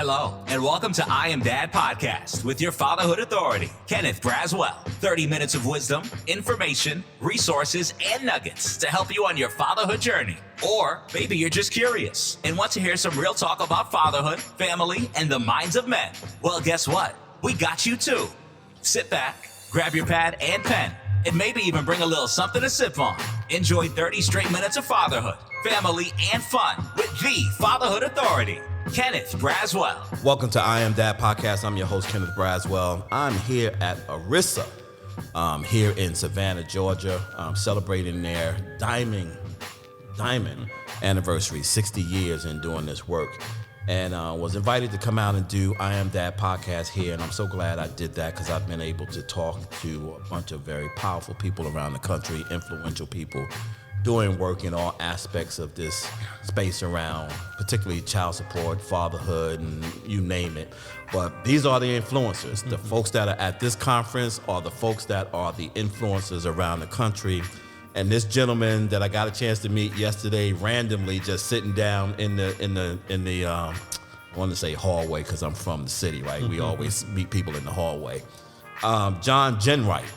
Hello, and welcome to I Am Dad Podcast with your fatherhood authority, Kenneth Braswell. 30 minutes of wisdom, information, resources, and nuggets to help you on your fatherhood journey. Or maybe you're just curious and want to hear some real talk about fatherhood, family, and the minds of men. Well, guess what? We got you too. Sit back, grab your pad and pen, and maybe even bring a little something to sip on. Enjoy 30 straight minutes of fatherhood, family, and fun with the Fatherhood Authority, Kenneth Braswell. Welcome to I Am Dad Podcast. I'm your host, Kenneth Braswell. I'm here at Arissa, here in Savannah, Georgia, celebrating their diamond anniversary, 60 years in doing this work. And was invited to come out and do I Am Dad Podcast here. And I'm so glad I did that because I've been able to talk to a bunch of very powerful people around the country, influential people, doing work in all aspects of this space around, particularly child support, fatherhood, and you name it. But these are the influencers. The folks that are at this conference are the folks that are the influencers around the country. And this gentleman that I got a chance to meet yesterday, randomly just sitting down in the I want to say hallway because I'm from the city, right? We always meet people in the hallway. John Ginwright,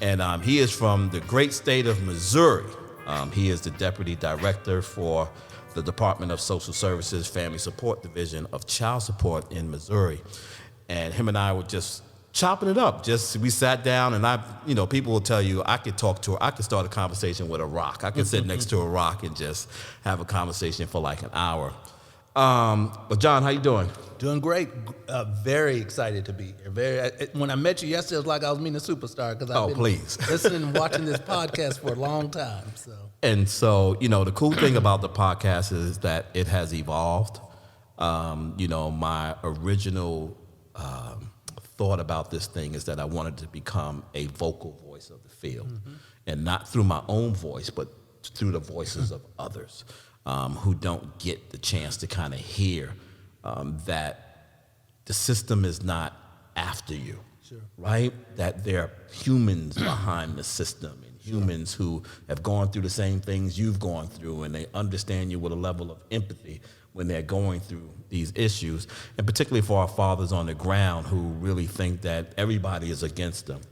and he is from the great state of Missouri. He is the Deputy Director for the Department of Social Services Family Support Division of Child Support in Missouri. And him and I were just chopping it up. We sat down and people will tell you I could start a conversation with a rock. I could sit next to a rock and just have a conversation for like an hour. But John, how you doing? Doing great. Very excited to be here. When I met you yesterday, it was like I was meeting a superstar because I've been listening and watching this podcast for a long time. So, the cool thing about the podcast is that it has evolved. My original thought about this thing is that I wanted to become a vocal voice of the field, and not through my own voice, but through the voices of others who don't get the chance to kind of hear that the system is not after you, right? That there are humans behind the system and humans who have gone through the same things you've gone through, and they understand you with a level of empathy when they're going through these issues, and particularly for our fathers on the ground who really think that everybody is against them.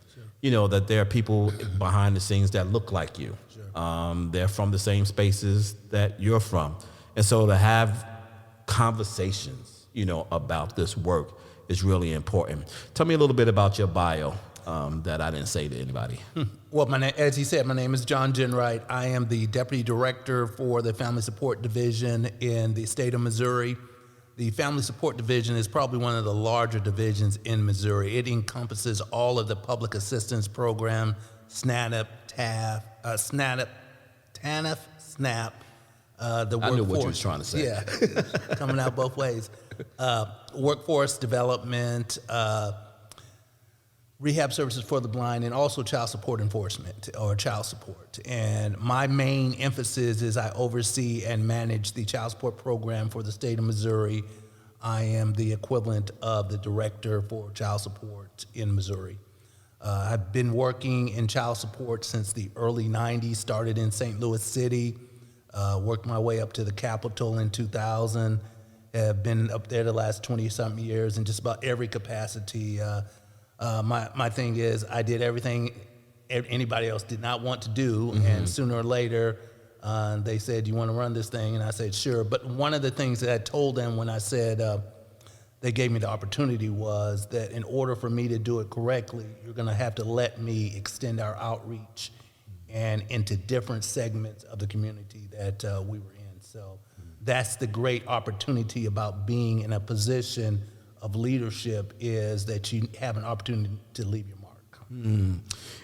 That there are people behind the scenes that look like you. They're from the same spaces that you're from. And so to have conversations, about this work is really important. Tell me a little bit about your bio that I didn't say to anybody. Well, as he said, my name is John Ginwright. I am the Deputy Director for the Family Support Division in the state of Missouri. The Family Support Division is probably one of the larger divisions in Missouri. It encompasses all of the public assistance program, SNAP, TANF, SNAP, the workforce. I knew what you were trying to say. Yeah, coming out both ways. Workforce development, rehab services for the blind, and also child support enforcement or child support. And my main emphasis is I oversee and manage the child support program for the state of Missouri. I am the equivalent of the director for child support in Missouri. I've been working in child support since the early 90s, started in St. Louis City, worked my way up to the Capitol in 2000, have been up there the last 20-something years in just about every capacity. My thing is I did everything anybody else did not want to do, and sooner or later they said, "You want to run this thing?" And I said, "Sure." But one of the things that I told them when I said they gave me the opportunity was that in order for me to do it correctly, you're going to have to let me extend our outreach and into different segments of the community that we were in. So that's the great opportunity about being in a position of leadership, is that you have an opportunity to leave your mark.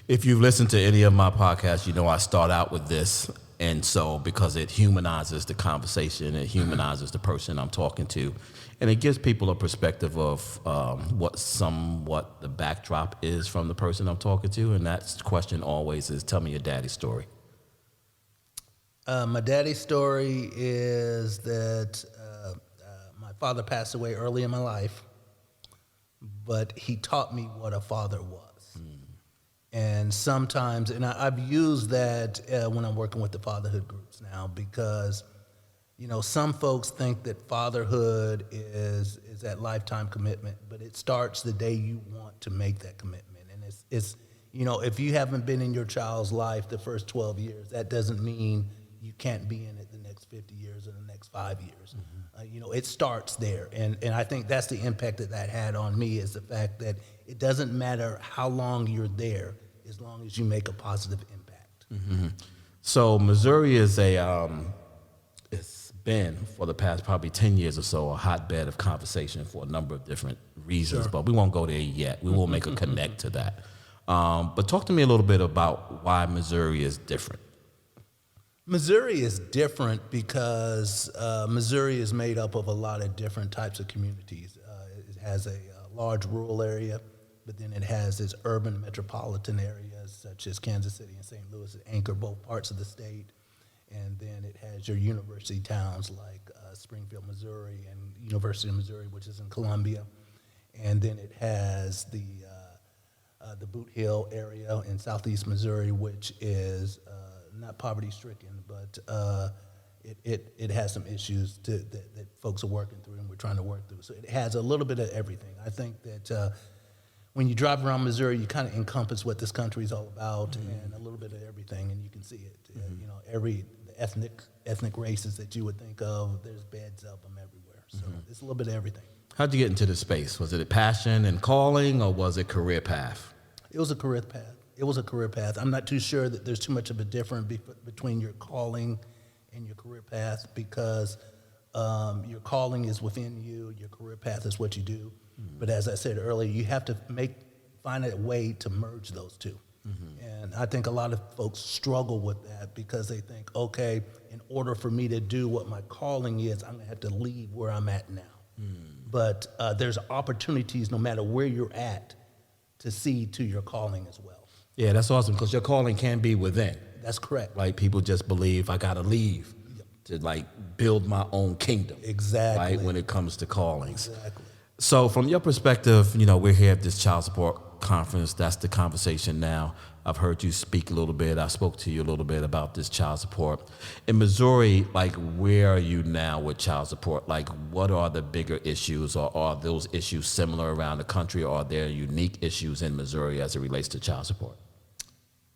If you've listened to any of my podcasts, I start out with this. And so because it humanizes the conversation, it humanizes the person I'm talking to, and it gives people a perspective of what the backdrop is from the person I'm talking to. And that question always is, tell me your daddy's story. My daddy's story is that my father passed away early in my life, but he taught me what a father was. And sometimes, and I've used that when I'm working with the fatherhood groups now, because Some folks think that fatherhood is that lifetime commitment, but it starts the day you want to make that commitment. And it's if you haven't been in your child's life the first 12 years, that doesn't mean you can't be in it the next 50 years or the next 5 years. It starts there. And I think that's the impact that had on me, is the fact that it doesn't matter how long you're there as long as you make a positive impact. Mm-hmm. So Missouri is it's been for the past probably 10 years or so a hotbed of conversation for a number of different reasons, but we won't go there yet. We will make a connect to that. But talk to me a little bit about why Missouri is different. Missouri is different because Missouri is made up of a lot of different types of communities. It has a large rural area, but then it has its urban metropolitan areas such as Kansas City and St. Louis that anchor both parts of the state. And then it has your university towns like Springfield, Missouri, and University of Missouri, which is in Columbia. And then it has the Boot Hill area in southeast Missouri, which is not poverty-stricken, but it has some issues that folks are working through and we're trying to work through. So it has a little bit of everything. I think that when you drive around Missouri, you kind of encompass what this country is all about, and a little bit of everything, and you can see it. Every ethnic races that you would think of, there's beds of them everywhere. So it's a little bit of everything. How'd you get into this space? Was it a passion and calling, or was it career path? It was a career path. I'm not too sure that there's too much of a difference between your calling and your career path, because your calling is within you, your career path is what you do. But as I said earlier, you have to find a way to merge those two. And I think a lot of folks struggle with that because they think, okay, in order for me to do what my calling is, I'm gonna have to leave where I'm at now. But there's opportunities no matter where you're at to see to your calling as well. Yeah, that's awesome, because your calling can be within. That's correct. Like, people just believe I gotta leave to build my own kingdom. Exactly. Right, when it comes to callings. Exactly. So from your perspective, we're here at this child support conference. That's the conversation now. I've heard you speak a little bit. I spoke to you a little bit about this child support. In Missouri, where are you now with child support? What are the bigger issues, or are those issues similar around the country, or are there unique issues in Missouri as it relates to child support?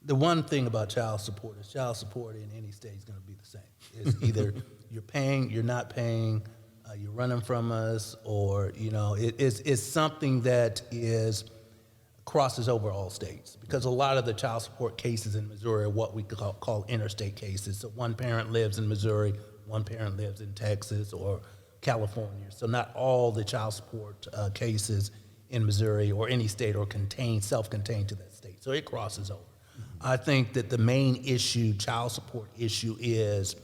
The one thing about child support is child support in any state is going to be the same. It's either you're paying, you're not paying, you're running from us, or, it's something that crosses over all states, because a lot of the child support cases in Missouri are what we call interstate cases. So one parent lives in Missouri, one parent lives in Texas or California. So not all the child support cases in Missouri or any state are self-contained to that state. So it crosses over. I think that the main issue, child support issue, is,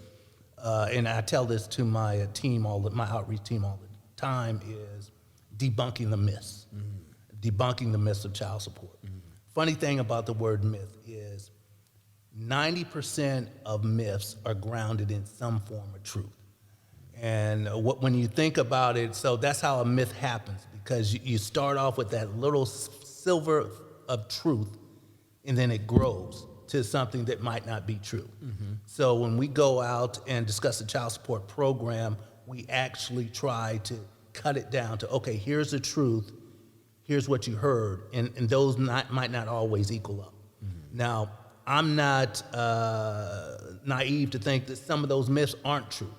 and I tell this to my team, my outreach team all the time, is debunking the myths. Debunking the myths of child support. Funny thing about the word myth is 90% of myths are grounded in some form of truth. And when you think about it, so that's how a myth happens, because you start off with that little silver of truth, and then it grows to something that might not be true. So when we go out and discuss the child support program, we actually try to cut it down to, okay, here's the truth, here's what you heard, and those might not always equal up. Now, I'm not naive to think that some of those myths aren't true,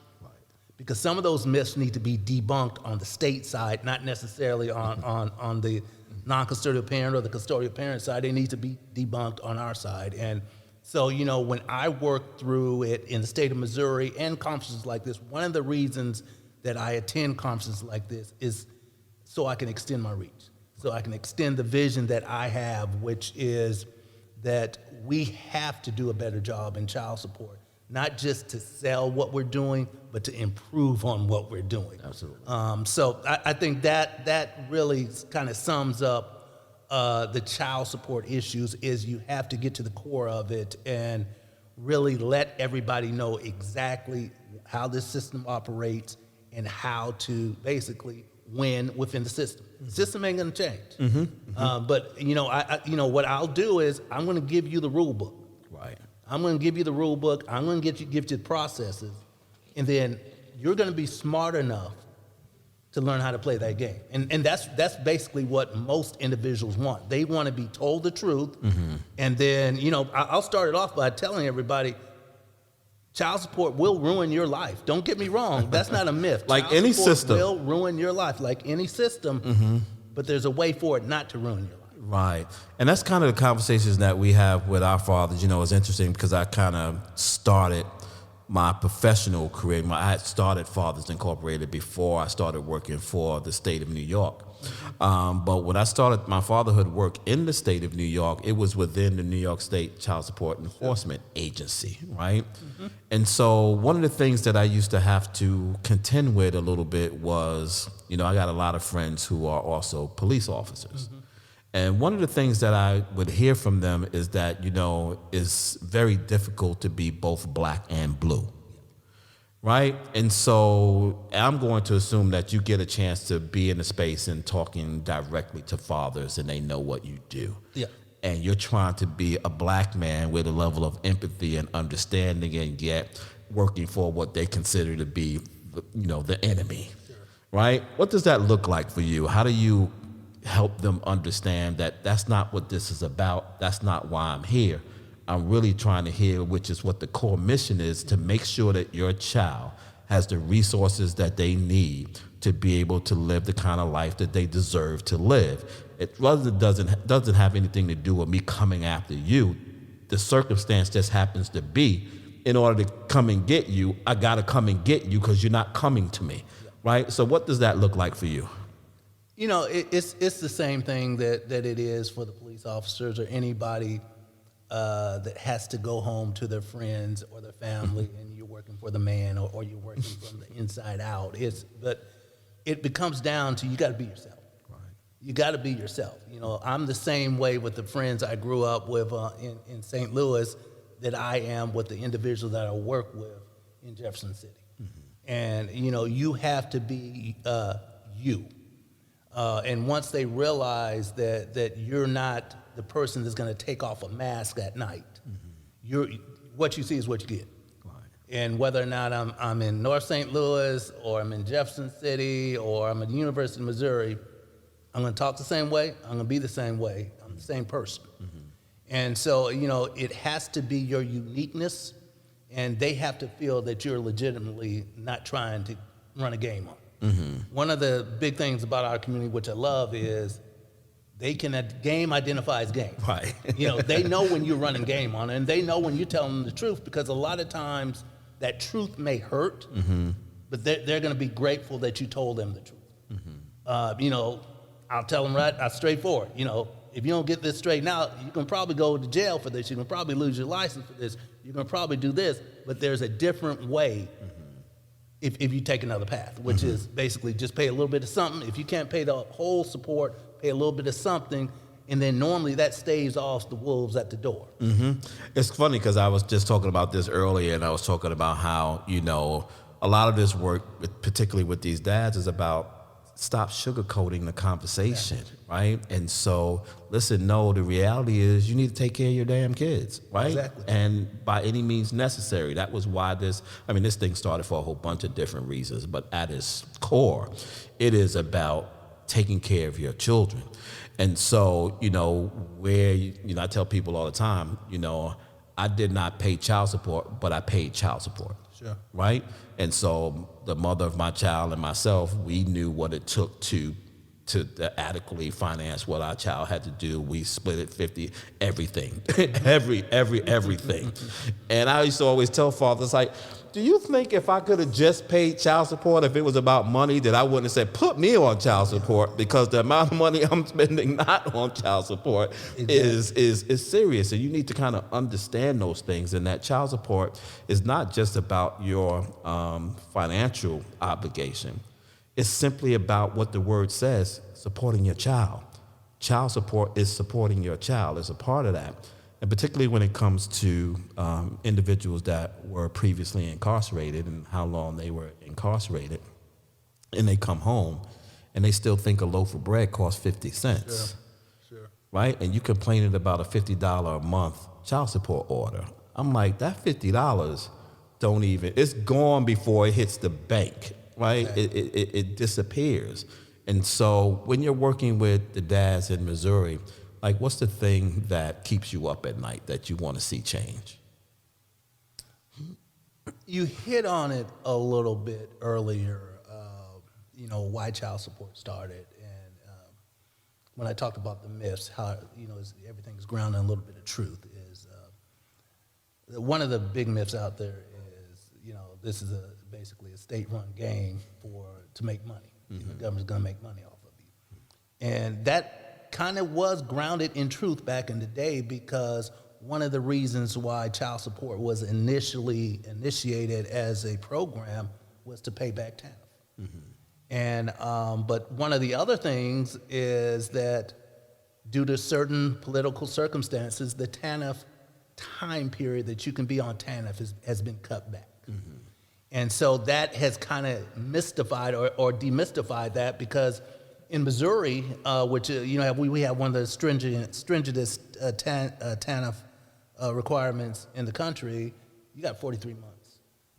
because some of those myths need to be debunked on the state side, not necessarily on the non-custodial parent or the custodial parent side. They need to be debunked on our side. And so, when I work through it in the state of Missouri and conferences like this, one of the reasons that I attend conferences like this is so I can extend my reach. So I can extend the vision that I have, which is that we have to do a better job in child support, not just to sell what we're doing, but to improve on what we're doing. Absolutely. So I think that really kind of sums up the child support issues, is you have to get to the core of it and really let everybody know exactly how this system operates and how to basically win within the system. The system ain't gonna change. But I what I'll do is I'm gonna give you the rule book. Right. I'm gonna give you the rule book. I'm gonna give you the processes, and then you're going to be smart enough to learn how to play that game. And that's basically what most individuals want. They want to be told the truth. And then, I'll start it off by telling everybody, child support will ruin your life. Don't get me wrong. That's not a myth. Like Child any support system. will ruin your life, like any system. But there's a way for it not to ruin your life. Right. And that's kind of the conversations that we have with our fathers. It's interesting because I kind of started my professional career. I had started Fathers Incorporated before I started working for the state of New York. But when I started my fatherhood work in the state of New York, it was within the New York State Child Support Enforcement Agency, right? And so one of the things that I used to have to contend with a little bit was, I got a lot of friends who are also police officers. And one of the things that I would hear from them is that, it's very difficult to be both black and blue, right? And so I'm going to assume that you get a chance to be in the space and talking directly to fathers and they know what you do. Yeah. And you're trying to be a black man with a level of empathy and understanding and yet working for what they consider to be, the enemy, right? What does that look like for you? How do you help them understand that that's not what this is about? That's not why I'm here. I'm really trying to hear, which is what the core mission is, to make sure that your child has the resources that they need to be able to live the kind of life that they deserve to live. It rather doesn't have anything to do with me coming after you. The circumstance just happens to be, in order to come and get you, I gotta come and get you because you're not coming to me, right? So what does that look like for you? It's the same thing that it is for the police officers or anybody that has to go home to their friends or their family, and you're working for the man or you're working from the inside out. But it becomes down to, you got to be yourself. Right. You got to be yourself. I'm the same way with the friends I grew up with in St. Louis that I am with the individuals that I work with in Jefferson City. And you have to be you. And once they realize that you're not the person that's going to take off a mask at night, what you see is what you get. Right. And whether or not I'm in North St. Louis or I'm in Jefferson City or I'm at the University of Missouri, I'm going to talk the same way. I'm going to be the same way. I'm the same person. And so, it has to be your uniqueness, and they have to feel that you're legitimately not trying to run a game on. One of the big things about our community, which I love, is game identifies game. Right. They know when you're running game on it, and they know when you're telling them the truth, because a lot of times that truth may hurt, but they're going to be grateful that you told them the truth. I'll tell them right, straightforward. If you don't get this straightened out, you can probably go to jail for this. You can probably lose your license for this. You can probably do this, but there's a different way. If you take another path, which is basically just pay a little bit of something. If you can't pay the whole support, pay a little bit of something, and then normally that staves off the wolves at the door. It's funny because I was just talking about this earlier, and I was talking about how, a lot of this work, particularly with these dads, is about stop sugarcoating the conversation, right? And so, listen, no, the reality is you need to take care of your damn kids, right? Exactly. And by any means necessary. That was why this thing started for a whole bunch of different reasons, but at its core, it is about taking care of your children. And so, I tell people all the time, I did not pay child support, but I paid child support. Sure. Right? And so the mother of my child and myself, we knew what it took to adequately finance what our child had to do. We split it 50, everything, everything. And I used to always tell fathers, like, do you think if I could have just paid child support, if it was about money, that I wouldn't have said, put me on child support, because the amount of money I'm spending not on child support is serious. And you need to kind of understand those things, and that child support is not just about your financial obligation. It's simply about what the word says, supporting your child. Child support is supporting your child. It's a part of that. And particularly when it comes to individuals that were previously incarcerated and how long they were incarcerated, and they come home and they still think a loaf of bread costs 50 cents, Sure. right? And you complaining about a $50 a month child support order. I'm like, that $50 don't even, it's gone before it hits the bank, right? Okay. It disappears. And so when you're working with the dads in Missouri, like what's the thing that keeps you up at night that you want to see change? You hit on it a little bit earlier, why child support started. And when I talked about the myths, how, everything's grounded in a little bit of truth, is one of the big myths out there is, this is basically a state-run game to make money. Mm-hmm. The government's going to make money off of you. And that kind of was grounded in truth back in the day, because one of the reasons why child support was initially initiated as a program was to pay back TANF. Mm-hmm. And but one of the other things is that due to certain political circumstances, the TANF time period that you can be on TANF has been cut back. Mm-hmm. And so that has kind of mystified or demystified that, because in Missouri, which we have one of the stringentest TANF requirements in the country, you got 43 months.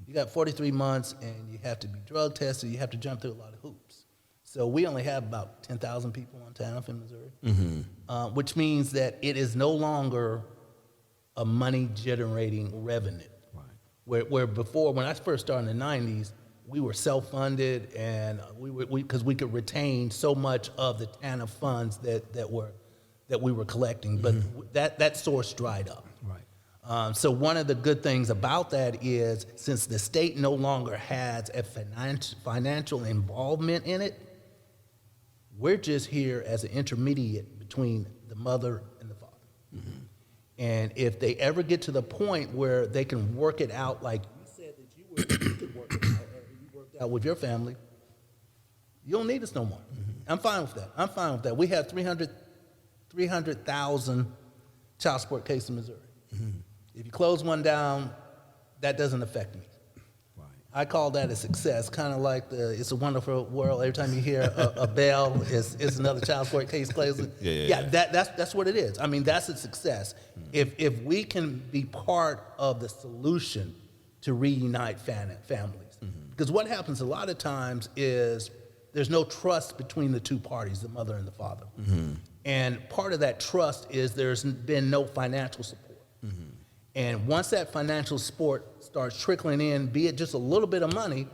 You got 43 months, and you have to be drug tested. You have to jump through a lot of hoops. So we only have about 10,000 people on TANF in Missouri, mm-hmm. Which means that it is no longer a money-generating revenue. Right. Where before, when I first started in the 90s, we were self-funded, and because we could retain so much of the TANF funds that we were collecting, but mm-hmm. that source dried up. Right. So one of the good things about that is, since the state no longer has a financial involvement in it, we're just here as an intermediate between the mother and the father. Mm-hmm. And if they ever get to the point where they can work it out, like you said that you could work it out, or you worked out with your family, you don't need us no more. Mm-hmm. I'm fine with that. We have 300,000 child support cases in Missouri. Mm-hmm. If you close one down, that doesn't affect me. Right. I call that a success, kind of like It's a Wonderful World. Every time you hear a bell, it's another child support case closing. Yeah. That's what it is. I mean, that's a success. Mm-hmm. If we can be part of the solution to reunite families. Mm-hmm. Because what happens a lot of times is there's no trust between the two parties, the mother and the father. Mm-hmm. And part of that trust is there's been no financial support. Mm-hmm. And once that financial support starts trickling in, be it just a little bit of money,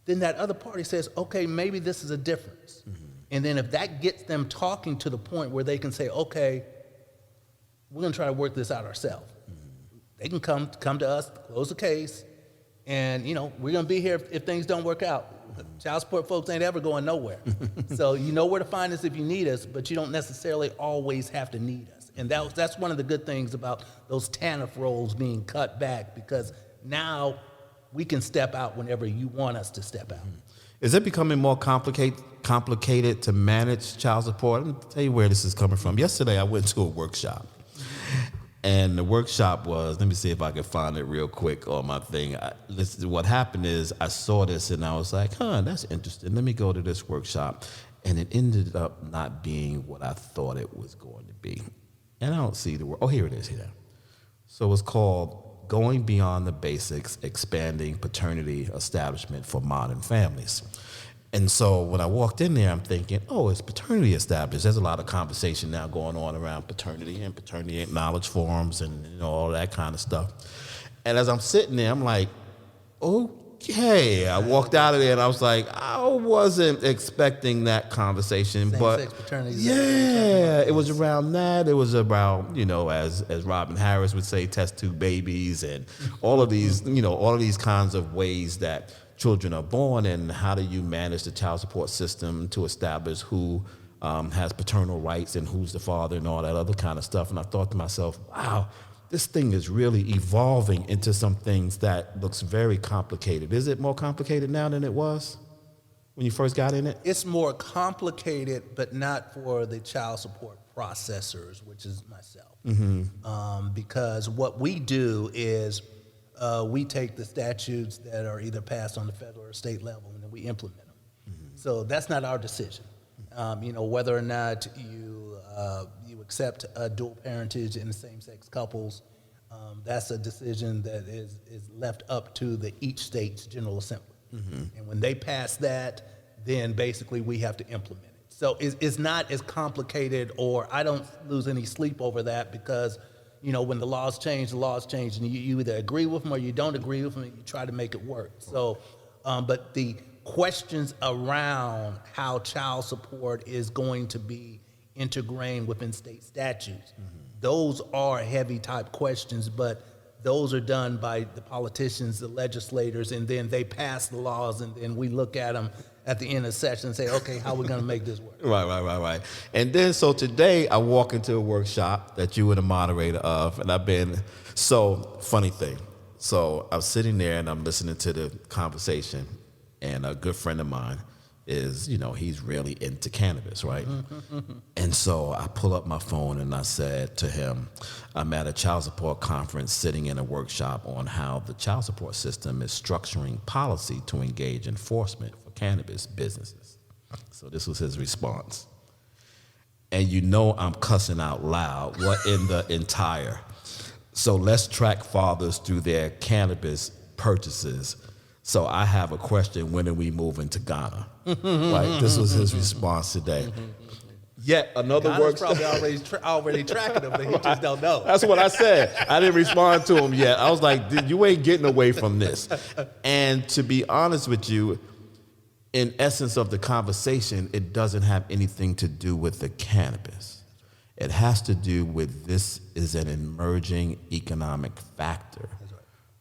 then that other party says, okay, maybe this is a difference. Mm-hmm. And then if that gets them talking to the point where they can say, okay, we're going to try to work this out ourselves. Mm-hmm. They can come to us, close the case, and we're going to be here if things don't work out. Child support folks ain't ever going nowhere. So you know where to find us if you need us, but you don't necessarily always have to need us. And that's one of the good things about those TANF roles being cut back, because now we can step out whenever you want us to step out. Is it becoming more complicated to manage child support? I'll tell you where this is coming from. Yesterday, I went to a workshop. And the workshop was, let me see if I can find it real quick on my thing. What happened is I saw this and I was like, that's interesting. Let me go to this workshop. And it ended up not being what I thought it was going to be. And I don't see the word. Oh, here it is here. So it's called Going Beyond the Basics, Expanding Paternity Establishment for Modern Families. And so when I walked in there, I'm thinking, it's paternity established. There's a lot of conversation now going on around paternity and paternity acknowledge forms and all that kind of stuff. And as I'm sitting there, I'm like, okay. I walked out of there and I was like, I wasn't expecting that conversation. Same-sex paternity. Yeah, it was around that. It was about, as Robin Harris would say, test tube babies and all of these, all of these kinds of ways that children are born, and how do you manage the child support system to establish who has paternal rights and who's the father and all that other kind of stuff. And I thought to myself, wow, this thing is really evolving into some things that looks very complicated. Is it more complicated now than it was when you first got in it? It's more complicated, but not for the child support processors, which is myself. Mm-hmm. Because what we do is we take the statutes that are either passed on the federal or state level, and then we implement them. Mm-hmm. So that's not our decision. Whether or not you accept dual parentage in same-sex couples, That's a decision that is left up to each state's General Assembly. And when they pass that, then basically we have to implement it. So it's not as complicated, or I don't lose any sleep over that, because when the laws change, and you either agree with them or you don't agree with them, and you try to make it work. So, but the questions around how child support is going to be integrated within state statutes, those are heavy type questions, but those are done by the politicians, the legislators, and then they pass the laws, and then we look at them at the end of the session and say, okay, how are we going to make this work? Right. And then, so today I walk into a workshop that you were the moderator of, and funny thing. So I'm sitting there and I'm listening to the conversation, and a good friend of mine is, he's really into cannabis, right? And so I pull up my phone and I said to him, I'm at a child support conference sitting in a workshop on how the child support system is structuring policy to engage enforcement for cannabis businesses. So this was his response. And I'm cussing out loud. What in the entire? So let's track fathers through their cannabis purchases. So I have a question, when are we moving to Ghana? Right, this was his response today. Yet another workshop. Probably already tracking him, but he just don't know. That's what I said. I didn't respond to him yet. I was like, you ain't getting away from this. And to be honest with you, in essence of the conversation, it doesn't have anything to do with the cannabis. It has to do with, this is an emerging economic factor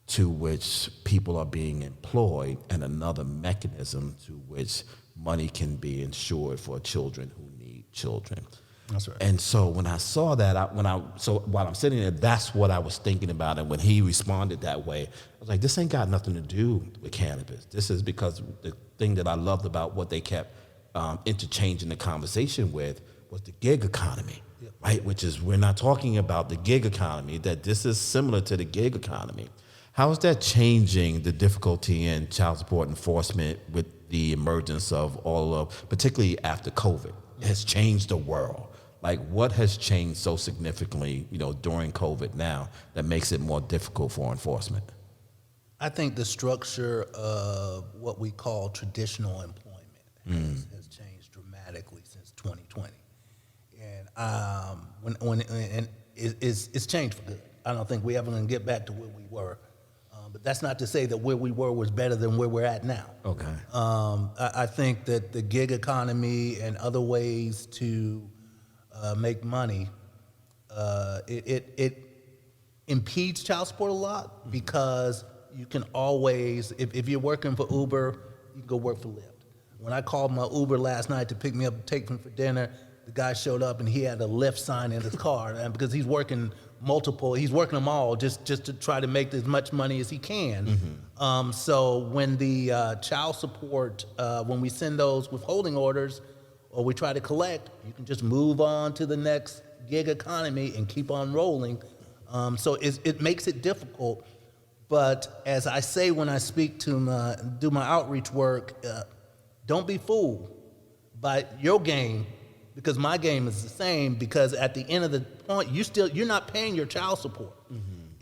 to which people are being employed, and another mechanism to which money can be insured for children who need children. That's right. And so when I saw that, while I'm sitting there, that's what I was thinking about. And when he responded that way, I was like, this ain't got nothing to do with cannabis. This is because the thing that I loved about what they kept interchanging the conversation with was the gig economy, right? Which is, we're not talking about the gig economy, that this is similar to the gig economy. How is that changing the difficulty in child support enforcement with the emergence of particularly after COVID? It has changed the world. Like, what has changed so significantly, during COVID now that makes it more difficult for enforcement? I think the structure of what we call traditional employment has changed dramatically since 2020, and it's changed for good. I don't think we ever going to get back to where we were. But that's not to say that where we were was better than where we're at now. Okay. I think that the gig economy and other ways to make money, it impedes child support a lot, because you can always, if you're working for Uber, you can go work for Lyft. When I called my Uber last night to pick me up and take me for dinner, the guy showed up and he had a Lyft sign in his car, and because he's working them all just to try to make as much money as he can. So when the child support, when we send those withholding orders or we try to collect, you can just move on to the next gig economy and keep on rolling. So it makes it difficult. But as I say when I speak to do my outreach work, don't be fooled by your game, because my game is the same. Because at the end of the point, you're not paying your child support,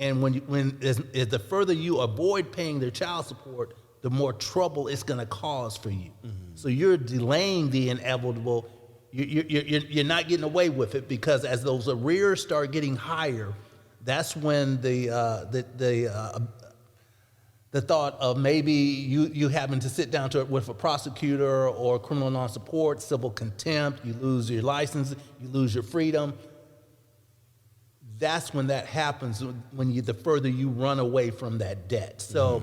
and as the further you avoid paying their child support, the more trouble it's going to cause for you. So you're delaying the inevitable. You're not getting away with it, because as those arrears start getting higher, that's when the thought of maybe you having to sit down with a prosecutor or criminal non-support, civil contempt, you lose your license, you lose your freedom. That's when that happens, the further you run away from that debt. So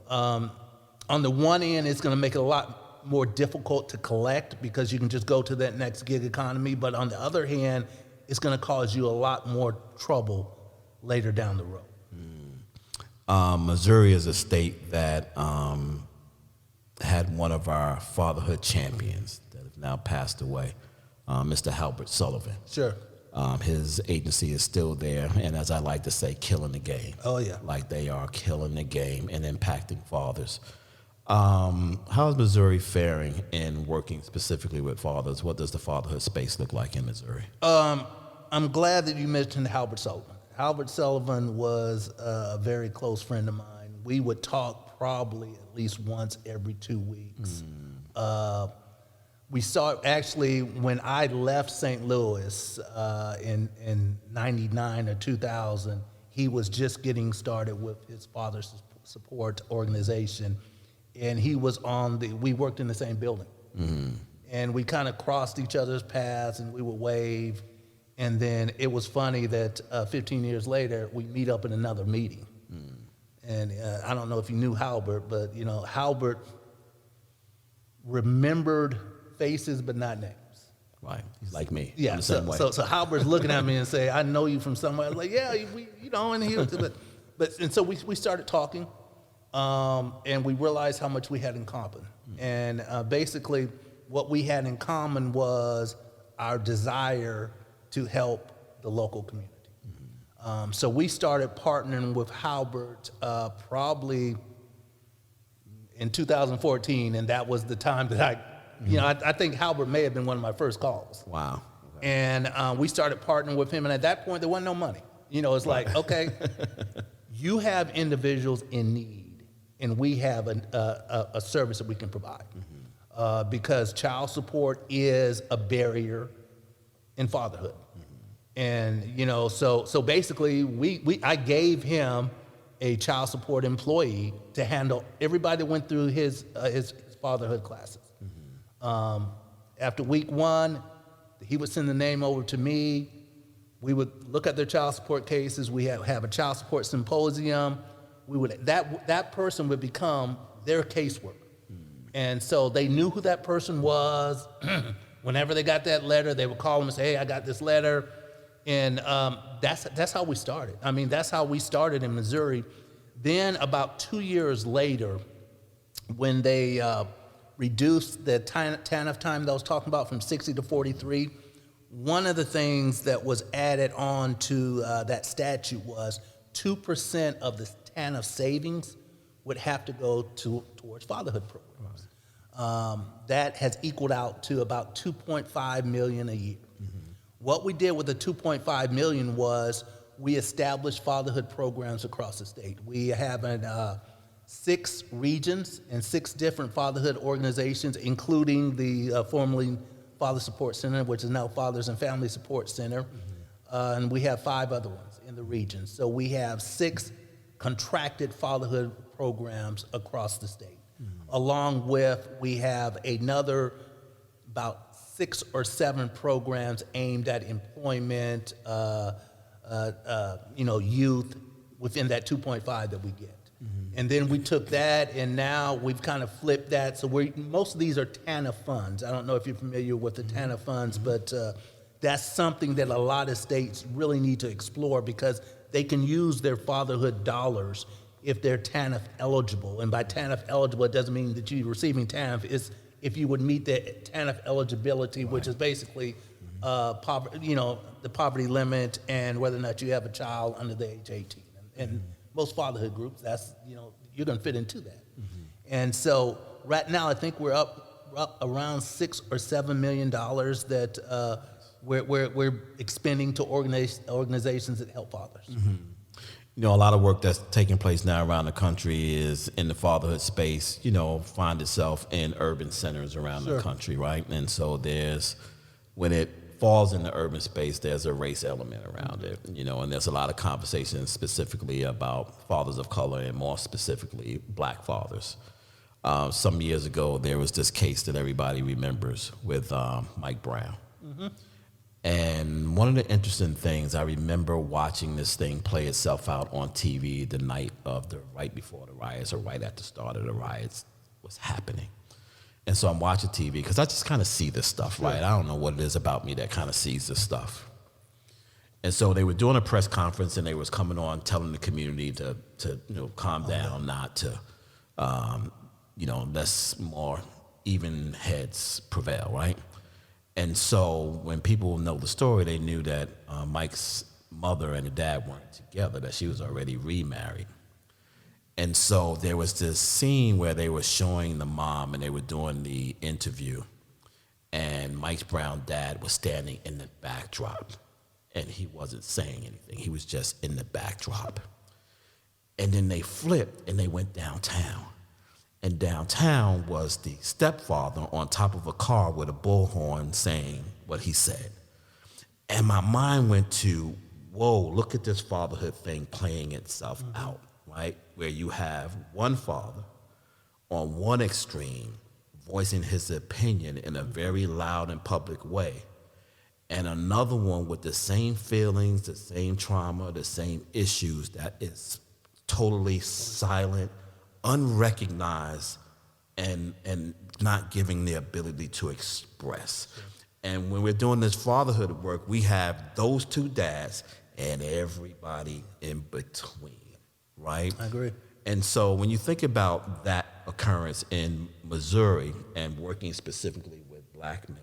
on the one end, it's going to make it a lot more difficult to collect, because you can just go to that next gig economy. But on the other hand, it's going to cause you a lot more trouble later down the road. Missouri is a state that had one of our fatherhood champions that have now passed away, Mr. Halbert Sullivan. Sure. His agency is still there, and as I like to say, killing the game. Oh, yeah. Like, they are killing the game and impacting fathers. How is Missouri faring in working specifically with fathers? What does the fatherhood space look like in Missouri? I'm glad that you mentioned Halbert Sullivan. Albert Sullivan was a very close friend of mine. We would talk probably at least once every 2 weeks. We saw actually when I left St. Louis in 99 or 2000, he was just getting started with his father's support organization, and he was we worked in the same building. And we kind of crossed each other's paths, and we would wave. And then it was funny that 15 years later, we meet up in another meeting. And I don't know if you knew Halbert, but Halbert remembered faces but not names. Right, he's like me. Yeah, so Halbert's looking at me and say, "I know you from somewhere." I was like, "Yeah, and he was, and so we started talking, and we realized how much we had in common. And basically, what we had in common was our desire to help the local community. So we started partnering with Halbert probably in 2014, and that was the time that I think Halbert may have been one of my first calls. Wow. And we started partnering with him, and at that point, there wasn't no money. It's like, okay, you have individuals in need, and we have a service that we can provide. Because child support is a barrier in fatherhood. And, so basically, I gave him a child support employee to handle everybody that went through his fatherhood classes. After week 1, he would send the name over to me. We would look at their child support cases. We have a child support symposium. That person would become their caseworker. And so they knew who that person was. Whenever they got that letter, they would call them and say, "Hey, I got this letter." And that's how we started. I mean, that's how we started in Missouri. Then about 2 years later, when they reduced the TANF time that I was talking about from 60 to 43, one of the things that was added on to that statute was 2% of the TANF savings would have to go towards fatherhood programs. That has equaled out to about $2.5 million a year. What we did with the $2.5 million was we established fatherhood programs across the state. We have 6 regions and 6 different fatherhood organizations, including the formerly Father Support Center, which is now Fathers and Family Support Center, and we have 5 other ones in the region. So we have 6 contracted fatherhood programs across the state. Along with, we have another about 6 or 7 programs aimed at employment, youth within that 2.5 that we get. And then we took that, and now we've kind of flipped that. So most of these are TANF funds. I don't know if you're familiar with the TANF funds, but that's something that a lot of states really need to explore because they can use their fatherhood dollars if they're TANF eligible. And by TANF eligible, it doesn't mean that you're receiving TANF. It's if you would meet the TANF eligibility, which is basically poverty, the poverty limit and whether or not you have a child under the age 18. And most fatherhood groups, that's, you're going to fit into that. And so right now, I think we're up around $6 or $7 million that we're expending to organizations that help fathers. A lot of work that's taking place now around the country is in the fatherhood space, find itself in urban centers around the country, right? And so when it falls in the urban space, there's a race element around it, and there's a lot of conversations specifically about fathers of color and more specifically black fathers. Some years ago, there was this case that everybody remembers with Mike Brown. And one of the interesting things, I remember watching this thing play itself out on TV the night of right before the riots or right at the start of the riots was happening. And so I'm watching TV because I just kind of see this stuff, right? I don't know what it is about me that kind of sees this stuff. And so they were doing a press conference and they was coming on telling the community to calm down, not to, less more even heads prevail, right? And so when people know the story, they knew that Mike's mother and the dad weren't together, that she was already remarried. And so there was this scene where they were showing the mom and they were doing the interview, and Mike Brown's dad was standing in the backdrop. and he wasn't saying anything. He was just in the backdrop. And then they flipped and they went downtown. And downtown was the stepfather on top of a car with a bullhorn saying what he said. And my mind went to, whoa, look at this fatherhood thing playing itself out, right? Where you have one father on one extreme voicing his opinion in a very loud and public way, and another one with the same feelings, the same trauma, the same issues that is totally silent, unrecognized, and not giving the ability to express. And when we're doing this fatherhood work, we have those two dads and everybody in between, right? I agree. And so when you think about that occurrence in Missouri and working specifically with black men,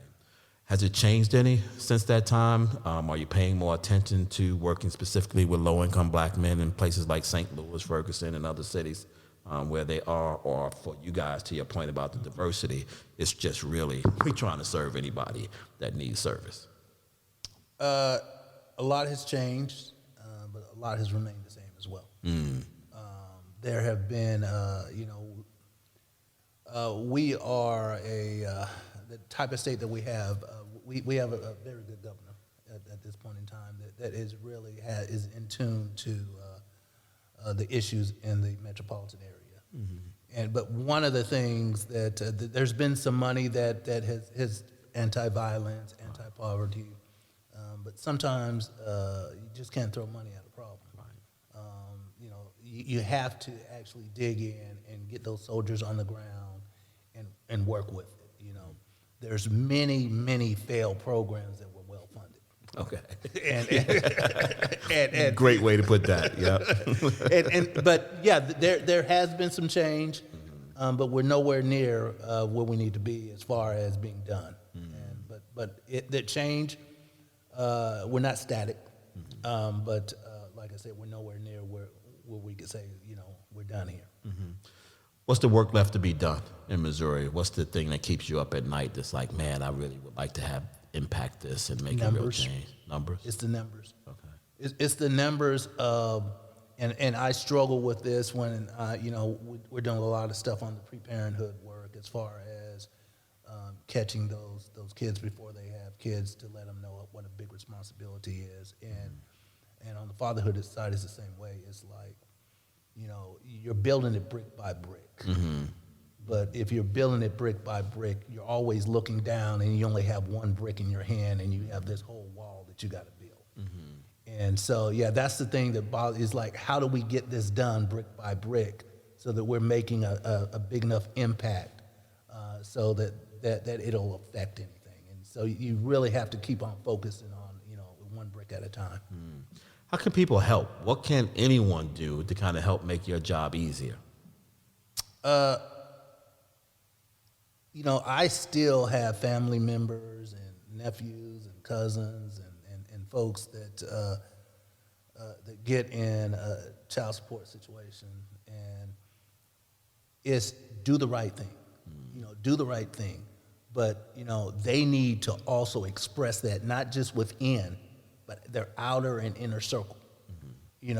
has it changed any since that time? Are you paying more attention to working specifically with low-income black men in places like St. Louis, Ferguson, and other cities where they are? Or for you guys, to your point about the diversity, it's just really, we're trying to serve anybody that needs service? A lot has changed, but a lot has remained the same as well. There have been, we are the type of state that we have. We have a very good governor at this point in time that is really is in tune to the issues in the metropolitan area. But one of the things that there's been some money that has anti-violence, anti-poverty, but sometimes you just can't throw money at a problem. You have to actually dig in and get those soldiers on the ground and work with it. There's many failed programs that were well funded. Okay. and great way to put that. Yeah. But yeah, there has been some change, but we're nowhere near where we need to be as far as being done. But the change, we're not static. But like I said, we're nowhere near where we could say, we're done here. What's the work left to be done in Missouri? What's the thing that keeps you up at night that's like, man, I really would like to impact this and make a real change? Numbers? It's the numbers. Okay. It's the numbers of, and I struggle with this when, we're doing a lot of stuff on the pre-parenthood work as far as catching those kids before they have kids, to let them know what a big responsibility is. And on the fatherhood side, it's the same way. It's like, you're building it brick by brick. But if you're building it brick by brick, you're always looking down and you only have one brick in your hand and you have this whole wall that you got to build. And so, yeah, that's the thing that bothers, is like, how do we get this done brick by brick so that we're making a big enough impact so that it'll affect anything? And so you really have to keep on focusing on, one brick at a time. How can people help? What can anyone do to kind of help make your job easier? I still have family members and nephews and cousins and folks that get in a child support situation, and it's do the right thing. Do the right thing. But, they need to also express that, not just within, but their outer and inner circle. When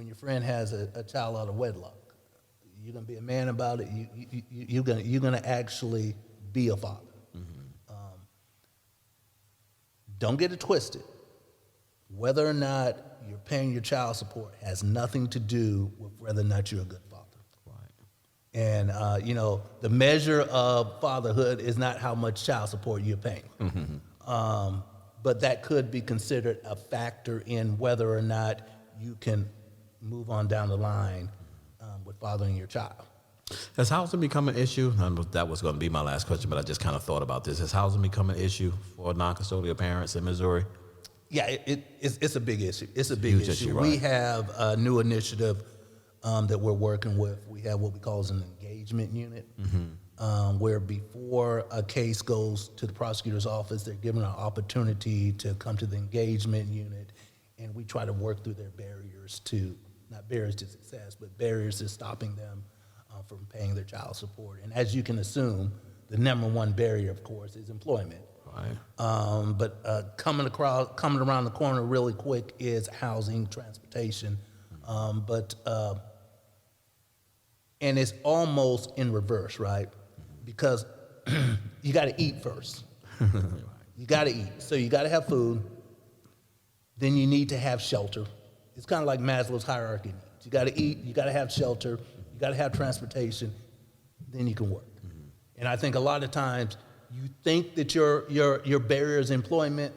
your friend has a child out of wedlock, you're gonna be a man about it. You're gonna actually be a father. Don't get it twisted. Whether or not you're paying your child support has nothing to do with whether or not you're a good father. Right. And the measure of fatherhood is not how much child support you're paying. But that could be considered a factor in whether or not you can move on down the line with fathering your child. Has housing become an issue? That was going to be my last question, but I just kind of thought about this. Has housing become an issue for non-custodial parents in Missouri? Yeah, it's a big issue. It's a big issue. Right. We have a new initiative that we're working with. We have what we call an engagement unit. Where before a case goes to the prosecutor's office, they're given an opportunity to come to the engagement unit, and we try to work through their barriers to, not barriers to success, but barriers to stopping them from paying their child support. And as you can assume, the number one barrier, of course, is employment. Right. Right. But coming around the corner really quick is housing, transportation. And it's almost in reverse, right? Because you got to eat first. You got to eat. So you got to have food. Then you need to have shelter. It's kind of like Maslow's hierarchy of needs. You got to eat, you got to have shelter, you got to have transportation, then you can work. And I think a lot of times you think that your barrier is employment,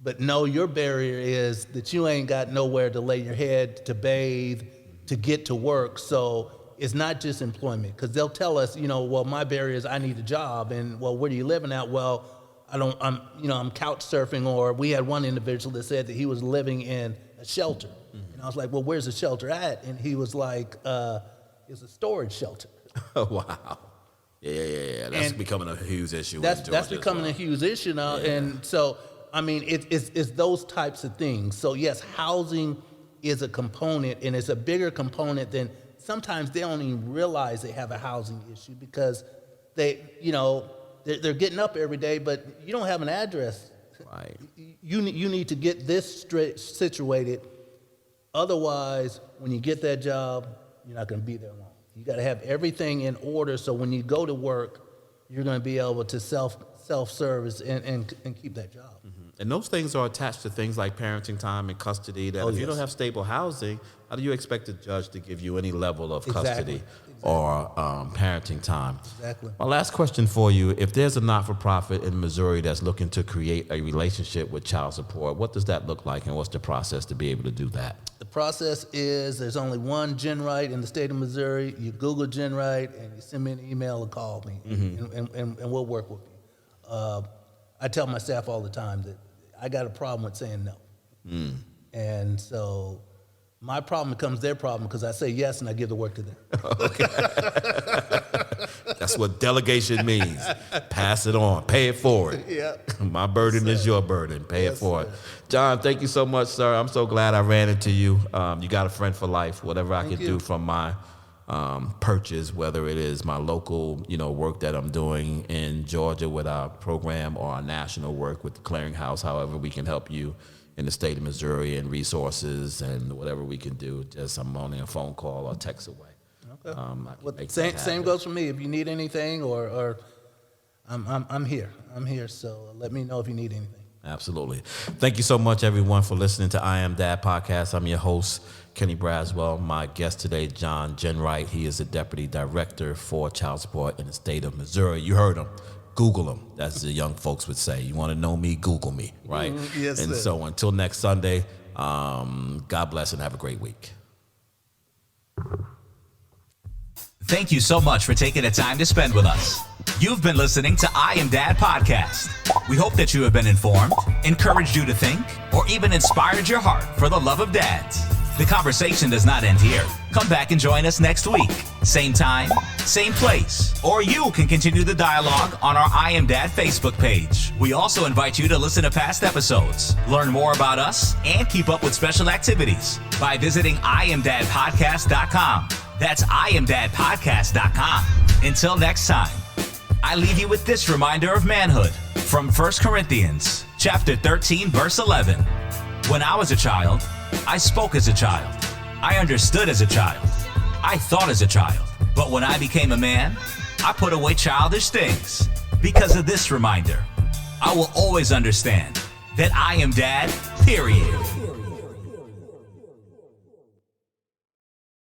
but no, your barrier is that you ain't got nowhere to lay your head, to bathe, to get to work. So it's not just employment, because they'll tell us, well, my barrier is I need a job, and well, where are you living at? Well, I'm couch surfing, or we had one individual that said that he was living in a shelter. And I was like, well, where's the shelter at? And he was like, it's a storage shelter. Oh, wow. Yeah. That's becoming a huge issue. That's becoming a huge issue now. Yeah. And so, it's those types of things. So yes, housing is a component, and it's a bigger component than sometimes they don't even realize they have a housing issue, because they're getting up every day, but you don't have an address. Right. You need to get this situated. Otherwise, when you get that job, you're not going to be there long. You got to have everything in order, so when you go to work, you're going to be able to self-service and keep that job. Mm-hmm. And those things are attached to things like parenting time and custody. That if you don't have stable housing, how do you expect a judge to give you any level of custody or parenting time? Exactly. My last question for you: if there's a not-for-profit in Missouri that's looking to create a relationship with child support, what does that look like, and what's the process to be able to do that? The process is there's only one Ginwright in the state of Missouri. You Google Ginwright and you send me an email or call me, and we'll work with you. I tell my staff all the time that I got a problem with saying no. And so my problem becomes their problem, because I say yes and I give the work to them. Okay. That's what delegation means. Pass it on. Pay it forward. Yeah. My burden is your burden. Pay it forward. John, thank you so much, sir. I'm so glad I ran into you. You got a friend for life. Whatever I can do from my purchase, whether it is my local, work that I'm doing in Georgia with our program, or our national work with the Clearinghouse, however we can help you in the state of Missouri, and resources and whatever we can do. Just I'm only a phone call or text away. Okay. Same goes for me. If you need anything, or I'm here. I'm here. So let me know if you need anything. Absolutely. Thank you so much, everyone, for listening to I Am Dad Podcast. I'm your host, Kenny Braswell. My guest today, John Jenwright. He is the Deputy Director for Child Support in the state of Missouri. You heard him. Google him. That's the young folks would say. You want to know me, Google me, right? Yes, and sir. So until next Sunday, God bless and have a great week. Thank you so much for taking the time to spend with us. You've been listening to I Am Dad Podcast. We hope that you have been informed, encouraged you to think, or even inspired your heart for the love of dads. The conversation does not end here. Come back and join us next week. Same time, same place. Or you can continue the dialogue on our I Am Dad Facebook page. We also invite you to listen to past episodes, learn more about us, and keep up with special activities by visiting IamDadPodcast.com. That's IamDadPodcast.com. Until next time, I leave you with this reminder of manhood from 1 Corinthians chapter 13, verse 11. When I was a child, I spoke as a child. I understood as a child. I thought as a child. But when I became a man, I put away childish things. Because of this reminder, I will always understand that I am dad, period.